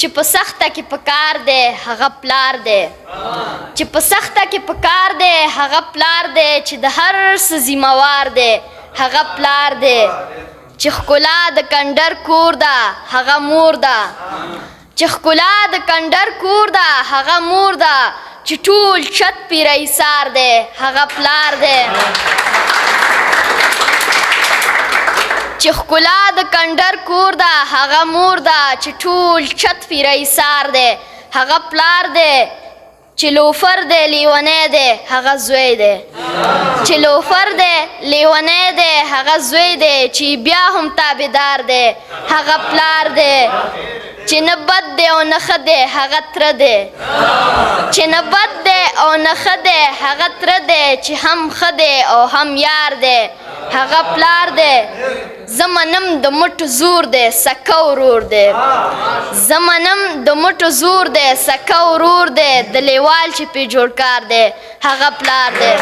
چې په سخته کې په کار دی هغه پلار دی چې په سخته کې په کار دی هغه پلار دی چې د هر څه ذمہوار دی هغه پلار دی چې ښکلا د کندر کور ده هغه مور ده چې ښکلا د کندر کور ده هغه مور ده چې ټول چت پې رئیسار دی هغه پلار دی چې ښکلا د کندر کور ده هغه مور ده چې ټول چت پې رئیسار دی هغه پلار دی چې لوفر دی لیونی دی هغه زوی دی چې لوفر دی لیونی دی هغه زوی دی چې بیا هم تابعدار دی هغه پلار دی چې نه بد دی او نه ښه دی هغه تره دی چې نه بد دی او نه ښه دی هغه تره دی چې هم ښه دی او هم یار دی هغه پلار دی زه منم د مټو زور دی سکه ورور دی زه منم د مټو زور دی سکه ورور دی د لیوال چې پې جوړ کار دی هغه پلار دی